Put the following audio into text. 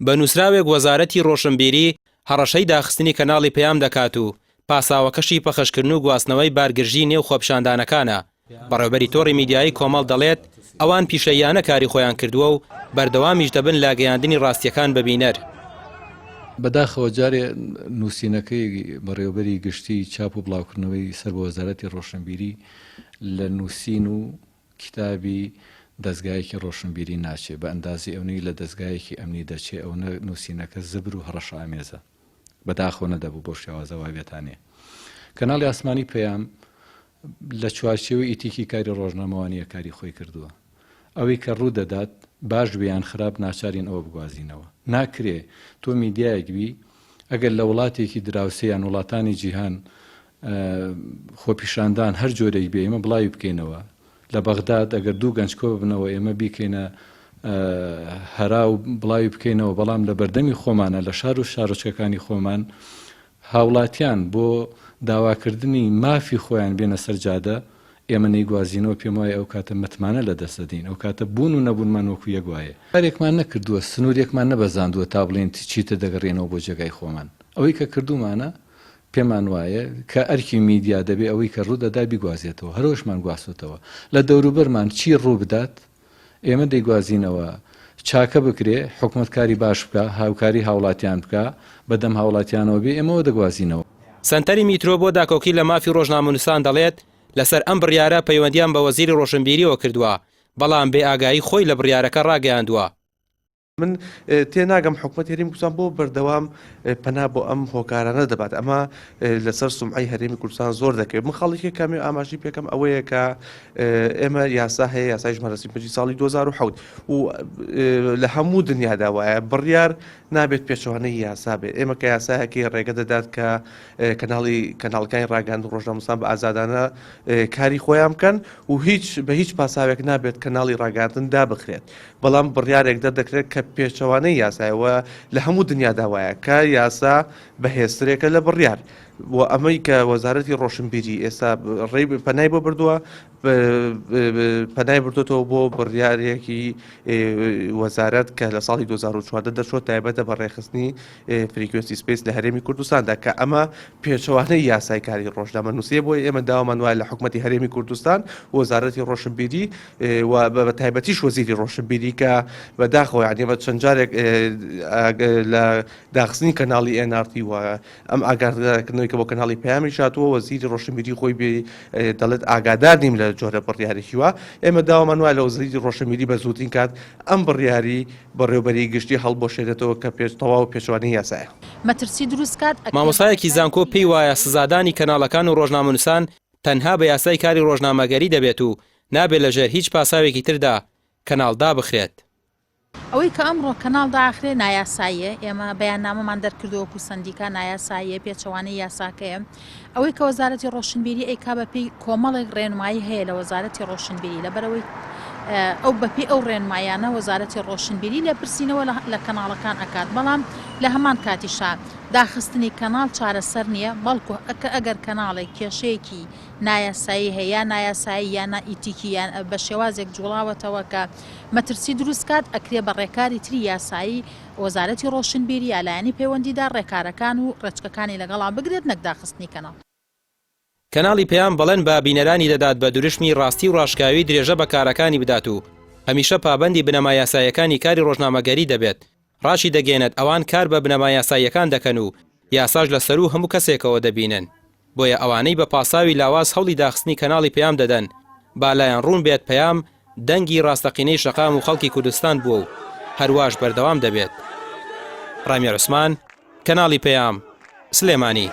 بە نووسراوێک وەزارەتی ڕۆشنبیری هەڕەشەی داخستنی کەناڵی پەیام دەکات و پاساوەکەشی پەخشکردن و گواستنەوەی بارگرژی نێو خۆپیشاندانەکانە. بەڕێوەبەری تۆڕی میدیایی کۆمەڵ دەڵێت ئەوان پیشەیانە کاری خۆیان کردووە و بەردەوامیش دەبن لە گەیاندنی ڕاستیەکان ببینەر. بەداخەوە جارێ نووسینەکەی بەڕێوەبەری گشتی چاپ و بڵاوکردنەوەی سەر بە وەزارەتی ڕۆشنبیری لە نووسین و کتابی دەستگایەکی ڕۆشنبیری ناچێت بە ئەندازی ئەوەی لە دەستگایەکی ئەمنی دەچێت ئەو نووسینەکە زبر و هەڕەش ئامێزە بەداخەوە نەدەبوو بۆ شێوازەوە بێتانێ. کەناڵی ئاسمانی پەیام لە چوارچێوەی ئیتیکی کاری ڕۆژنامەوانیە کاری خۆی کردووە. ئەوەی کە ڕوو دەدات باش بیان خراپ ناچارین ئەوە بگوازینەوە. ناکرێ تۆ میدیایەک بی ئەگەر لە وڵاتێکی دراوسەیان وڵاتانی جیهان خۆپیشاندان هەر جۆرەی بێ ئێمە بڵاوی بکەینەوە لە بەغداد ئەگەر دوو گەنج کۆ ببنەوە ئێمە بیکەینە هەرا و بڵاوی بکەینەوە بەڵام لە بەردەمی خۆمانە لە شار و شارۆچکەکانی خۆمان هاوڵاتیان بۆ داواکردنی مافی خۆیان بێنە سەرجادە ئێمە نەیگوازینەوە پێم وایە ئەو کاتە متمانە لە دەستەدین ئەو کاتە بوون و نەبوونمان وەکو یەک وایە کارێکمان نەکردووە سنوورێکمان نەبەزاندووە تا بڵێن چیتە دەگەڕێنەوە بۆ جێگای خۆمان ئەوەی کە کردومانە پێمان وایە کە ئەرکی میدیا دەبێ ئەوەی کە ڕوو دەدا بیگوازێتەوە هەرۆشمان گواستوتەوە لە دەوروبەرمان چی ڕوو بدات ئێمە دەیگوازینەوە چاکە بکرێ حکومەتکاری باش بکە هاوکاری هاوڵاتیان بکە بەدەم هاوڵاتیانەوە بێ ئێمەوە دەگوازینەوە. سەنتەری میترۆ بۆ داکۆکی لە مافی ڕۆژنامەنووسان دەڵێت لەسەر ئەم بڕیارە پەیوەندیان بە وەزیری ڕۆشنبیریەوە کردووە بەڵام بێ ئاگایی خۆی لە بڕیارەکە ڕاگەیاندووە. من تێناگەم حکومەت هەرێمی کوردستان بۆ بەردەوام پەنا بۆ ئەم هۆکارانە دەبات ئەمە لەسەر سومعی هەرێمی کوردستان زۆر دەکەوێت. من خاڵێکی کامی ئاماژی پێکەم ئەوەیە کە ئێمە یاسا هەیە یاسای ژمارە 35 ساڵی 2007 و لە هەموو دنیادا وایە بڕیار نابێت پێچەوانەی یاسا بێت. ئێمە کە یاسایەکی ڕێگە دەدات کە کەناڵەکانی ڕاگەاندن ڕۆژنامەنووسان بە ئازادانە کاری خۆیان بکەن و بە هیچ پاساوێک نابێت کەناڵی ڕاگەاندن دابخرێت بەڵام بڕیارێک دەردەکرێت کە پێچەوانەی یاسایەوە لە هەموو دنیادا وایە کە یاسا بەهێزترێکە لە بڕیار و ئەمەی کە وەزارەتی ڕۆشنبیری ئێستا ڕێی پەنای بۆ بردووە پەنای بردوێتەوە بۆ بڕیارێکی وەزارەت کە لە ساڵی 2014 دەچۆت تایبەتە بە ڕێخستنی فریکوێنسی سپیس لە هەرێمی کوردستاندا کە ئەمە پێچەوانەی یاسای کاری ڕۆژنامەنووسیە بۆی ئێمە داوامان وایە لە حکومەتی هەرێمی کوردستان وەزارەتی ڕۆشنبیری و بە تایبەتیش وەزیری ڕۆشنبیری کە بەداخەوە یعنی بە چەند جارێک لە داخستنی کەناڵی NRT و ئەم ئاگادارکردنەوەی کە بۆ کەناڵی پەیامی شاتووە وەزیری ڕۆشنبیری خۆی دەڵێت ئاگادار نیم لە جۆرە بڕیارێکی وە ئێمە داوامان وایە لە وەزیری ڕۆشنبیری بە زووترین کات ئەم بڕیاری بەڕێوەبەری گشتی هەڵبۆشێتەوە کە تەواو پێچەوانەی یاسایە. مەترسی دروست کات مامۆستایەکی زانکۆ پێی وایە سزادانی کەناڵەکان و ڕۆژنامەنووسان تەنها بە یاسای کاری ڕۆژنامەگەری دەبێت و نابێت لەژێر هیچ پاساوێکی تردا کەناڵدا بخرێت. ئەوەی کە ئەمڕۆ کەناڵ داخرێ نایاساییە ئێمە بەیاننامەمان دەرکردەوەکو سندیکا نایاساییە پێچەوانەی یاساکەیە ئەوەی کە وەزارەتی ڕۆشنبیری ئەیکا بەپێی کۆمەڵێک ڕێنمایی هەیە لە وەزارەتی ڕۆشنبیری لەبەرەوەی ئەو بەپێی ئەو ڕێنمایانە وەزارەتی ڕۆشنبیری لە پرسینەوە لە کەناڵەکان ئەکات بەڵام لە هەمان کاتیشا داخستنی کەناڵ چارەسەر نییە بەڵکو ئەگەر کەناڵێک کێشەیەکی نایاسایی هەیە نایاسایی یان ئیتیکی یان بە شێوازێک جوڵاوەتەوە کە مەترسی دروست کات ئەکرێ بە ڕێکاری تری یاسایی وەزارەتی ڕۆشنبیری یالایانی پەیوەندیدا ڕێکارەکان و ڕێچکەکانی لەگەڵا بگرێت نەک داخستنی کەناڵ. کەناڵی پەیام بەڵێن بە بینەرانی دەدات بە دوورشمی ڕاستی و ڕاشکاوی درێژە بە کارەکانی بدات و هەمیشە پابەندی بنەما یاساییەکانی کاری ڕۆژنامەگەری دەبێت ڕاشی دەگەێنێت ئەوان کار بە بنەما یاساییەکان دەکەن و یاساژ لەسەر و هەموو کەسێکەوە دەبینن بۆیە ئەوانەی بە پاساوی لاواز هەوڵی داخستنی کەناڵی پەیام دەدەن بالایان ڕوون بێت پەیام دەنگی ڕاستەقینەی شەقام و خەڵکی کوردستان بووە و هەرواش بەردەوام دەبێت. ڕامیر عوسمان، کەناڵی پەیام، سلێمانی.